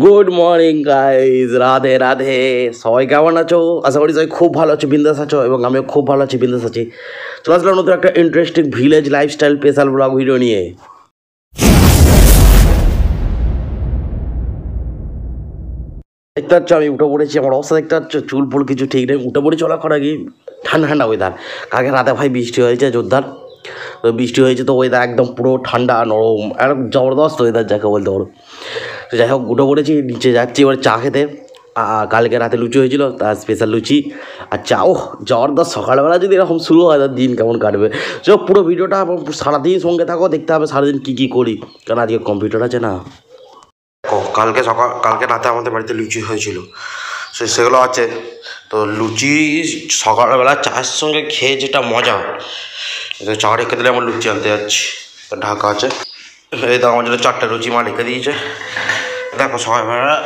Good morning guys, Radhe Radhe. সবাই কেমন আছো? আশা করি সবাই খুব ভালো আছো, বিন্দাস আছো, এবং আমিও খুব ভালো আছি, বিন্দাস আছি। চলে আসলাম নতুন একটা interesting village lifestyle special blog video নিয়ে। দেখতে পাচ্ছ আমি উঠে পড়েছি, আমার অবস্থা দেখতে পাচ্ছ, চুল ফুল কিছু ঠিক নেই। উঠে পড়ে চলা করা গিয়ে ঠান্ডা ঠান্ডা ওয়েদার। কালকে রাতে ভাই বৃষ্টি হয়েছে জোরদার, তো বৃষ্টি হয়েছে তো ওয়েদার একদম পুরো ঠান্ডা নরম, একদম জবরদস্ত ওয়েদার যাকে বলতে পারো। তো যাই হোক উঠে পড়েছি, নিচে যাচ্ছি এবার চা খেতে। কালকে রাতে লুচি হয়েছিল, তার স্পেশাল লুচি আর চা। ও জবরদস্ত, সকালবেলা যদি এরকম শুরু হয় তার দিন কেমন কাটবে। সব পুরো ভিডিওটা সারাদিন সঙ্গে থাকো, দেখতে হবে সারাদিন কী কী করি, কারণ আজকে কম্পিউটার আছে না। কালকে রাতে আমাদের বাড়িতে লুচি হয়েছিল, সেগুলো আছে। তো লুচি সকালবেলা চায়ের সঙ্গে খেয়ে যেটা মজা, চা রেখে দিলে আমার লুচি আনতে যাচ্ছি, ঢাকা আছে। এই তো আমার জন্য 4টা লুচি মা রেখে দিয়েছে। দেখো সকালবেলা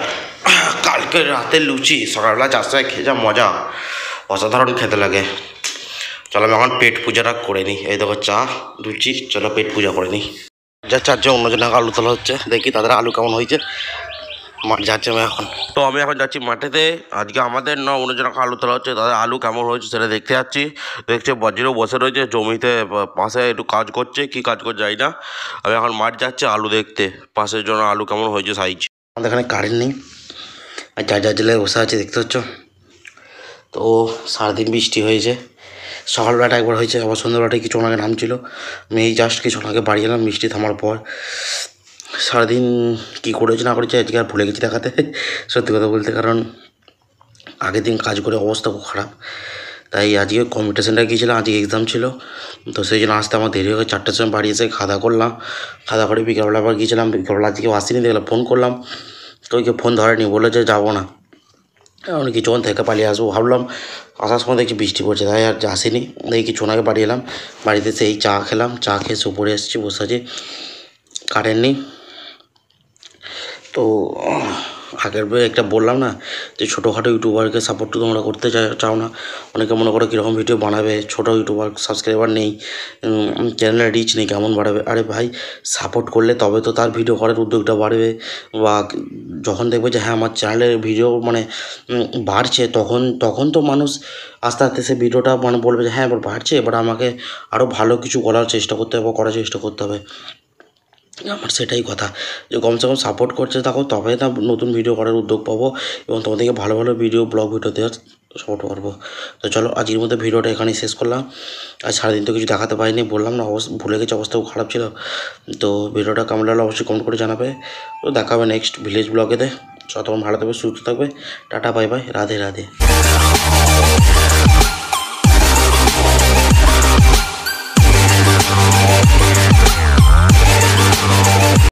কালকে রাতের লুচি সকালবেলা চার সঙ্গে খেয়ে যা মজা, অসাধারণ খেতে লাগে। চলো আমি এখন পেট পূজাটা করে নিই। এই দেখো চা লুচি, চলো পেট পূজা করে নিই। যা চারজন অন্যজনকে আলু তোলা হচ্ছে, দেখি তাদের আলু কেমন হয়েছে। মাঠ যাচ্ছি আমি এখন, তো আমি এখন যাচ্ছি মাঠেতে। আজকে আমাদের না অন্যজনকে আলু তোলা হচ্ছে, তাদের আলু কেমন হয়েছে সেটা দেখতে যাচ্ছি। দেখছি বজ্রও বসে রয়েছে জমিতে, পাশে একটু কাজ করছে, কি কাজ করছে যাই না। আমি এখন মাঠ যাচ্ছি আলু দেখতে, পাশের জন্য আলু কেমন হয়েছে সাইজ। আমাদের এখানে কারেন্ট নেই, আর যার জেলায় বসে আছে দেখতে পাচ্ছ। তো সারাদিন বৃষ্টি হয়েছে, সকালবেলাটা একবার হয়েছে, আবার সন্ধ্যাবেলাটায় কিছু আগে নামছিল। আমি এই জাস্ট কিছু আগে বাড়ি এলাম বৃষ্টি থামার পর। সারাদিন কী করেছি না করেছি আজকে আর ভুলে গেছি দেখাতে, সত্যি কথা বলতে, কারণ আগের দিন কাজ করে অবস্থা খুব খারাপ। তাই আজকে কম্পিউটার সেন্টারে গিয়েছিলাম, আজকে এক্সাম ছিল, তো সেই জন্য আসতে আমার দেরি হয়ে গেছে। 4টার সময় বাড়ি এসে খাওয়া করলাম, খাওয়া করে বিকালবেলা আবার গিয়েছিলাম। বিকালবেলা আজকে আসিনি, দেখলাম ফোন করলাম তো ওইকে ফোন ধরেনি, বলে যে যাবো না, আমি কিছুক্ষণ থেকে পালিয়ে আসবো। ভাবলাম আসার সময় দেখছি বৃষ্টি পড়ছে, তাই আর আসিনি। দেখি কিছুক্ষণ আগে বাড়ি এলাম, বাড়িতে সেই চা খেলাম, চা খেয়ে উপরে এসেছি, বসে আছি, কারেন্ট নেই। তো আগের একটা বললাম না যে ছোটোখাটো ইউটিউবারকে সাপোর্ট তোমরা করতে চাও না। অনেকে মনে করো কীরকম ভিডিও বানাবে, ছোটো ইউটিউবার, সাবস্ক্রাইবার নেই, চ্যানেলের রিচ নেই, কেমন বাড়াবে। আরে ভাই, সাপোর্ট করলে তবে তো তার ভিডিও করার উদ্যোগটা বাড়বে, বা যখন দেখবে যে হ্যাঁ আমার চ্যানেলের ভিডিও মানে বাড়ছে, তখন তো মানুষ আস্তে আস্তে সে ভিডিওটা মানে বলবে যে হ্যাঁ এবার বাড়ছে, এবার আমাকে আরও ভালো কিছু করার চেষ্টা করতে হবে, করার চেষ্টা করতে হবে। আমার সেটাই কথা, যে কমসে কম সাপোর্ট করছে থাকো, তবে না নতুন ভিডিও করার উদ্যোগ পাবো, এবং তোমাদেরকে ভালো ভালো ভিডিও ব্লগ ভিডিও দেওয়ার সাপোর্ট করবো। তো চলো আজকের মধ্যে ভিডিওটা এখানেই শেষ করলাম। আর সারাদিন তো কিছু দেখাতে পারিনি, বললাম না ভুলে গেছি, অবস্থা খুব খারাপ ছিল। তো ভিডিওটা কেমন লাগলো অবশ্যই কমেন্ট করে জানাবে। তো দেখা হবে নেক্সট ভিলেজ ব্লগেতে। তখন ভালো থাকবে, সুস্থ থাকবে, tata bye bye, Radhe Radhe.